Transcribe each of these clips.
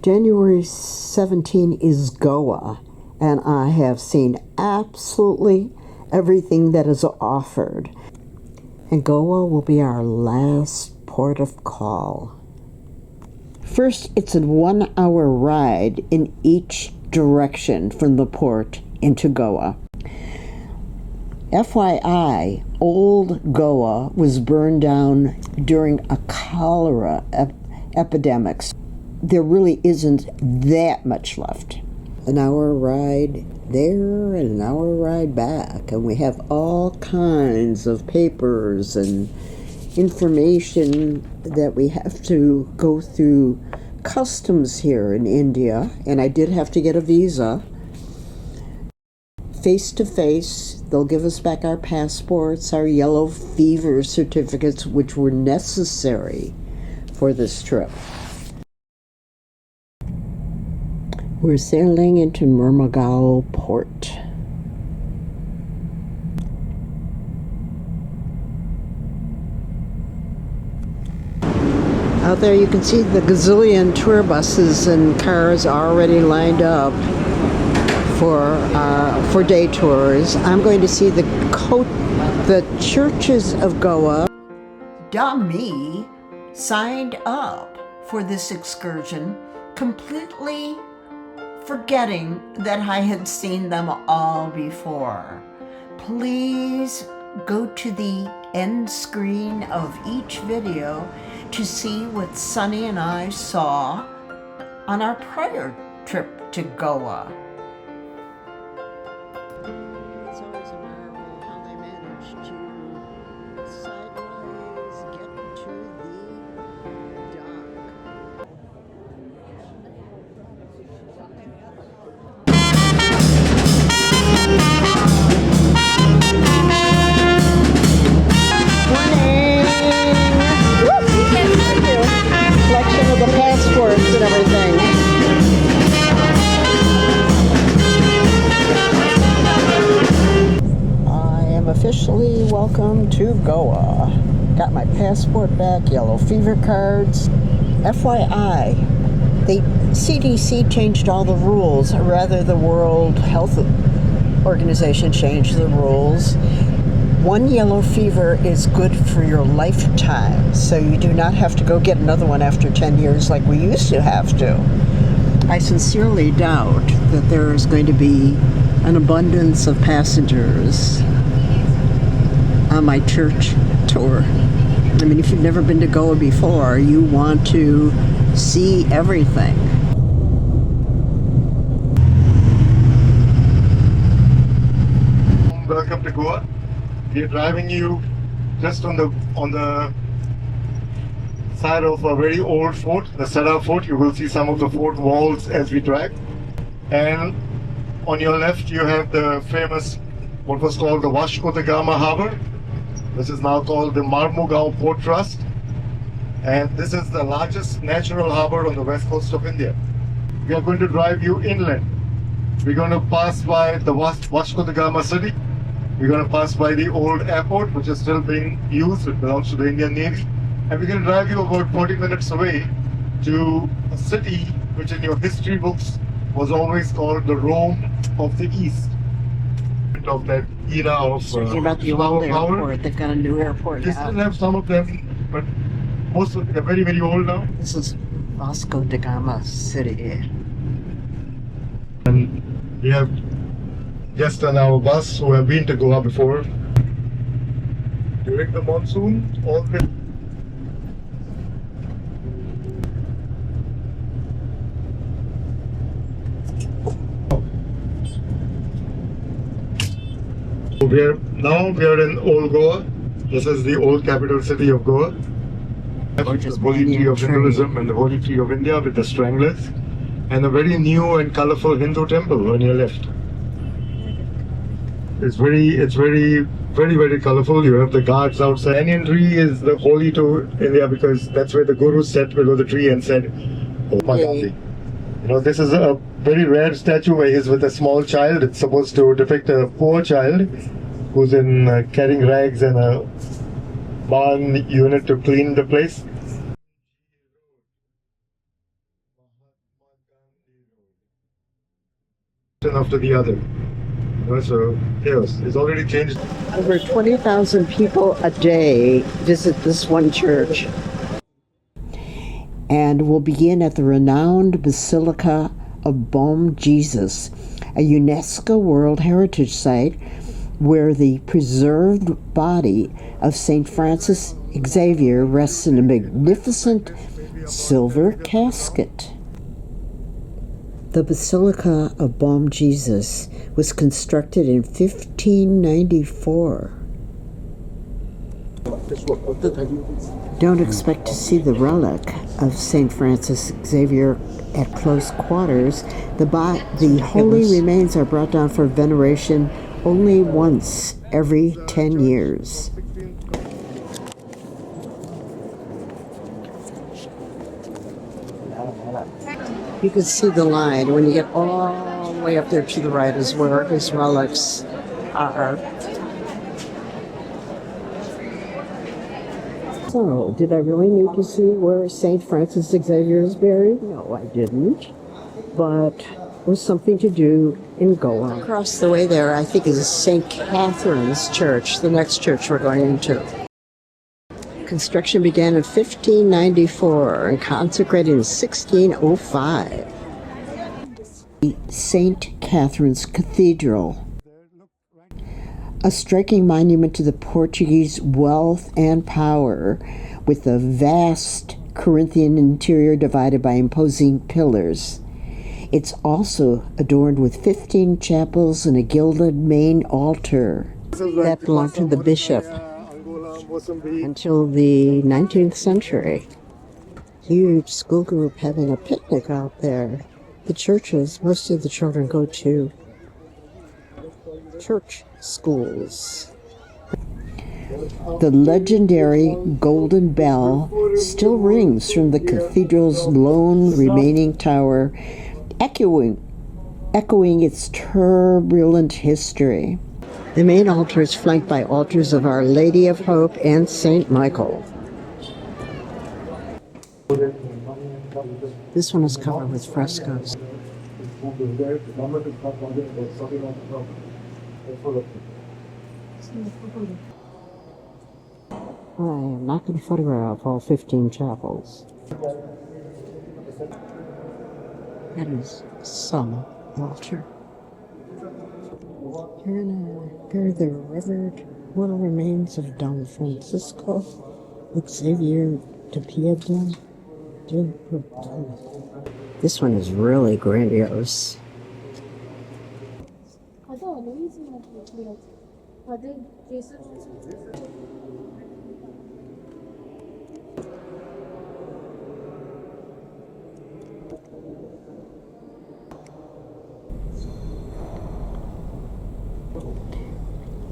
January 17 is Goa, and I have seen absolutely everything that is offered. And Goa will be our last port of call. First, it's a 1-hour ride in each direction from the port into Goa. FYI, old Goa was burned down during a cholera epidemic. There really isn't that much left. An hour ride there and an hour ride back, and we have all kinds of papers and information that we have to go through customs here in India, and I did have to get a visa. Face to face, they'll give us back our passports, our yellow fever certificates, which were necessary for this trip. We're sailing into Murmagaon Port. Out there you can see the gazillion tour buses and cars already lined up for day tours. I'm going to see the churches of Goa. Me signed up for this excursion, completely forgetting that I had seen them all before. Please go to the end screen of each video to see what Sunny and I saw on our prior trip to Goa. It's always a marvel how they manage to sideways get to the dock. Collection of the passports and everything. I am officially welcome to Goa. Got my passport back, yellow fever cards. FYI, the CDC changed all the rules, or rather the World Health Organization changed the rules. 1 yellow fever is good for your lifetime, so you do not have to go get another one after 10 years like we used to have to. I sincerely doubt that there is going to be an abundance of passengers on my church tour. I mean, if you've never been to Goa before, you want to see everything. Welcome to Goa. We are driving you just on the side of a very old fort, the Sada Fort. You will see some of the fort walls as we drive. And on your left you have the famous, what was called the Vasco da Gama Harbor, which is now called the Marmugao Port Trust. And this is the largest natural harbor on the west coast of India. We are going to drive you inland. We're going to pass by the Vasco da Gama city. We're going to pass by the old airport, which is still being used. It belongs to the Indian Navy. And we're going to drive you about 40 minutes away to a city which in your history books was always called the Rome of the East. Of that era of Talking about the old airport. They've got a new airport now. They still have some of them, but most of them are very, very old now. This is Vasco da Gama City. And we have guests on our bus who have been to Goa before. During the monsoon, all the we are in Old Goa. This is the old capital city of Goa. The holy tree of Hinduism and the holy tree of India with the stranglers, and a very new and colorful Hindu temple on your left. It's very colorful. You have the guards outside. Banyan tree is the holy to India because that's where the Guru sat below the tree and said, "Oh, Gandhi." You know, this is a very rare statue where he's with a small child. It's supposed to depict a poor child who's in carrying rags and a barn unit to clean the place. after the other. So chaos. It's already changed. Over 20,000 people a day visit this one church. And we'll begin at the renowned Basilica of Bom Jesus, a UNESCO World Heritage Site where the preserved body of St. Francis Xavier rests in a magnificent silver casket. The Basilica of Bom Jesus was constructed in 1594. Don't expect to see the relic of St. Francis Xavier at close quarters. The holy remains are brought down for veneration only once every 10 years. You can see the line when you get all the way up there to the right is where his relics are. So, did I really need to see where St. Francis Xavier is buried? No, I didn't. But it was something to do in Goa. Across the way there, I think, is St. Catherine's Church, the next church we're going into. Construction began in 1594 and consecrated in 1605. St. Catherine's Cathedral, a striking monument to the Portuguese wealth and power, with a vast Corinthian interior divided by imposing pillars. It's also adorned with 15 chapels and a gilded main altar that belonged to the bishop until the 19th century. Huge school group having a picnic out there. The churches, most of the children go to church schools. The legendary Golden Bell still rings from the cathedral's lone remaining tower, echoing its turbulent history. The main altar is flanked by altars of Our Lady of Hope and St. Michael. This one is covered with frescoes. I am not going to photograph all 15 chapels. That is some altar. Here the revered mortal remains of Don Francisco Xavier de Piedra. This one is really grandiose.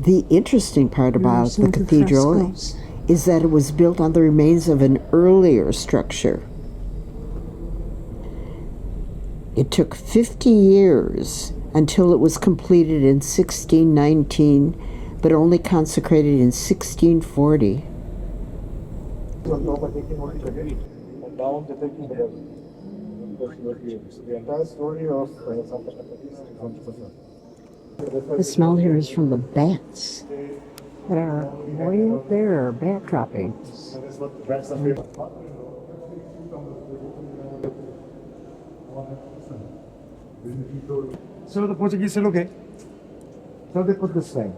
The interesting part about the cathedral is that it was built on the remains of an earlier structure. It took 50 years until it was completed in 1619, but only consecrated in 1640. The smell here is from the bats that are way up there, bat droppings. So the Portuguese said, okay. So they put this thing.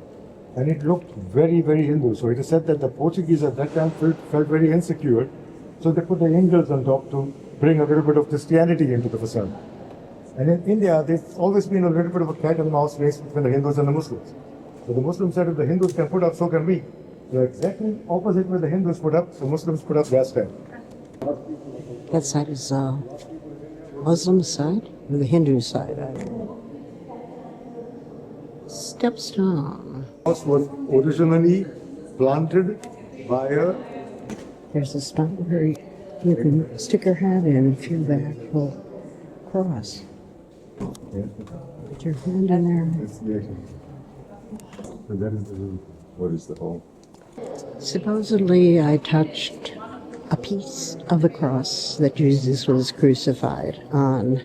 And it looked very, very Hindu. So it is said that the Portuguese at that time felt very insecure. So they put the angels on top to bring a little bit of Christianity into the facade. And in India, there's always been a little bit of a cat and mouse race between the Hindus and the Muslims. So the Muslims said if the Hindus can put up, so can we. So exactly opposite where the Hindus put up, the Muslims put up their stand. That side is Muslim side or the Hindu side? Steps down. The house was originally planted by a... There's a spot where you can stick your hat in and feel the actual cross. Put your hand in there. So that is what is the hole? Supposedly, I touched a piece of the cross that Jesus was crucified on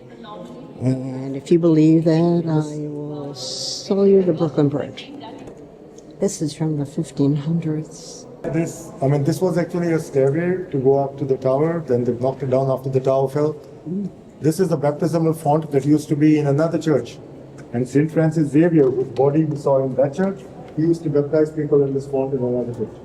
And if you believe that, I will sell you the Brooklyn Bridge. This is from the 1500s. This was actually a stairway to go up to the tower. Then they knocked it down after the tower fell. This is the baptismal font that used to be in another church. And St. Francis Xavier, whose body we saw in that church, he used to baptize people in this font in another church.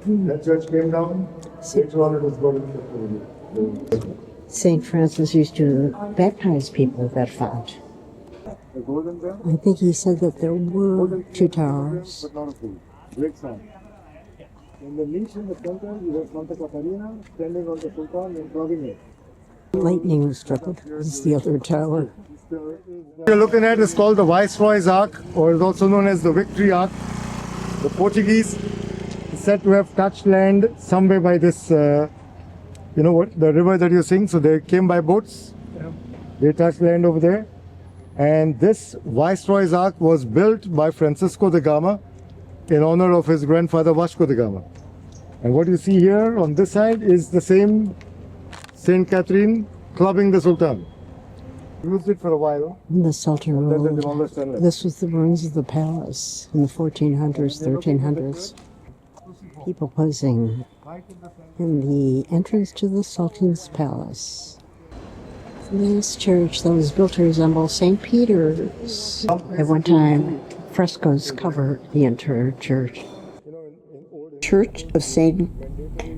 That church came down. Later on, it was brought into St. Francis used to baptize people at that font. the golden bell. I think he said that there were two towers. But not a fool. Great sound. In the niche in the center, you have Santa Catarina standing on the Sultan and drugging it. Lightning struck it. It's the other tower. You're looking at is called the Viceroy's Ark, or is also known as the Victory Ark. The Portuguese is said to have touched land somewhere by this, the river that you're seeing. So they came by boats. They touched land over there. And this Viceroy's Ark was built by Francisco de Gama in honor of his grandfather Vasco da Gama. And what you see here on this side is the same Saint Catherine clubbing the Sultan. Used it for a while. The Sultan Then they ruled. demolished and left. This was the ruins of the palace in the 1400s, 1300s. People posing in the entrance to the Sultan's palace. This church that was built to resemble St. Peter's. At one time, frescoes covered the entire church. Church of St.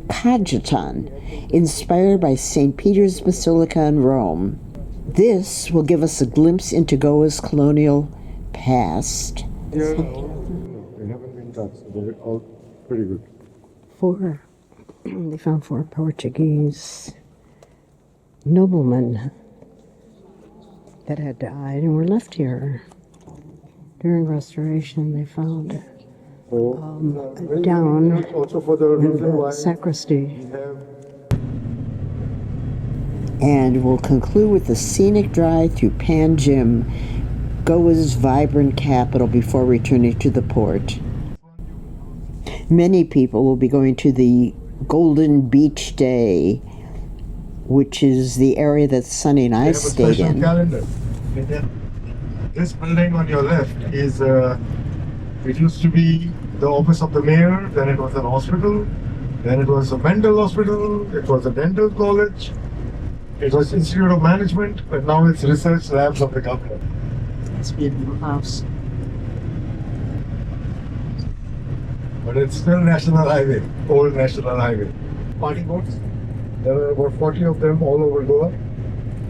Cajetan, inspired by St. Peter's Basilica in Rome. This will give us a glimpse into Goa's colonial past. They haven't been touched. They're all pretty good. They found four Portuguese noblemen that had died and were left here. During restoration, they found down Also for the in reason why the sacristy. we have And we'll conclude with the scenic drive through Panjim, Goa's vibrant capital, before returning to the port. Many people will be going to the Golden Beach Day, which is the area that Sonny and I have a stayed special in. calendar. This building on your left is, it used to be the office of the mayor, then it was an hospital, then it was a mental hospital, it was a dental college, it was Institute of Management, but now it's research labs of the government. It's a beautiful house. But it's still National Highway, old National Highway. Party boats, there are about 40 of them all over Goa.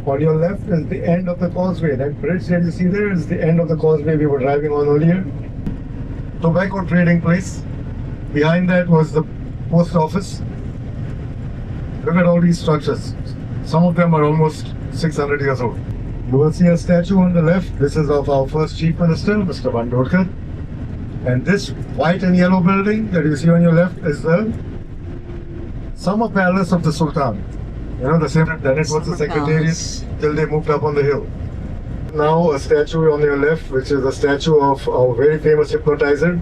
On your left is the end of the causeway. That bridge that you see there is the end of the causeway we were driving on earlier. Tobacco trading place. Behind that was the post office. Look at all these structures. Some of them are almost 600 years old. You will see a statue on the left. This is of our first Chief Minister, Mr. Bandorkar. And this white and yellow building that you see on your left is the summer palace of the Sultan. You know, the same, then it was the secretariat till they moved up on the hill. Now a statue on your left, which is a statue of a very famous hypnotizer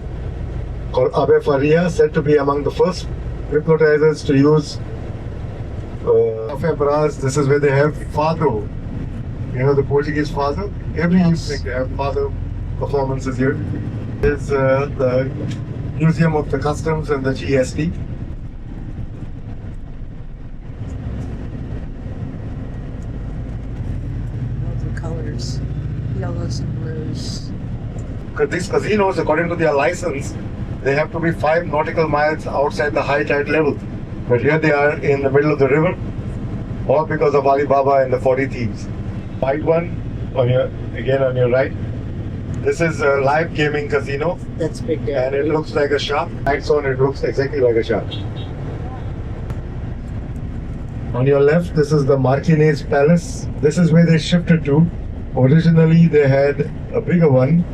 called Abe Faria, said to be among the first hypnotizers to use brass. This is where they have Fado, you know, the Portuguese Fado. Every evening they have Fado performances here. There's the Museum of the Customs and the GST. The colors, yellows and blues. Because these casinos, according to their license, they have to be 5 nautical miles outside the high tide level. But here they are in the middle of the river, all because of Alibaba and the 40 thieves. White one, on your right. This is a live gaming casino, That's Big and Daddy. it looks like a shark. Lights on, it looks exactly like a shark. On your left, this is the Martinez Palace. This is where they shifted to. Originally, they had a bigger one,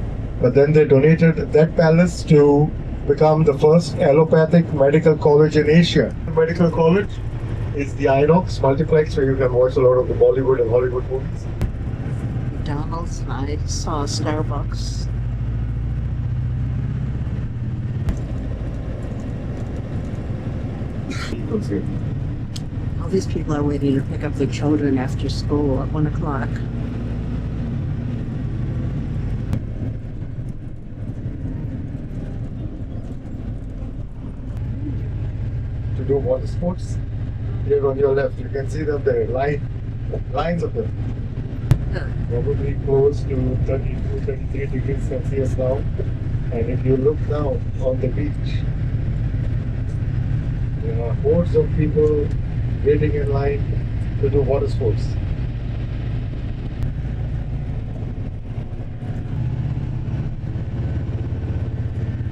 but then they donated that palace to become the first allopathic medical college in Asia. Medical college is the Inox multiplex where you can watch a lot of the Bollywood and Hollywood movies. McDonald's, and I saw Starbucks. Okay. All these people are waiting to pick up their children after school at 1 o'clock. water sports. Here on your left, you can see them there, lines of them. Probably close to 32, 33 degrees Celsius now. And if you look now on the beach, there are hordes of people waiting in line to do water sports.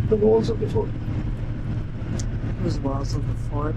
The walls of the fort. Those walls of the fort.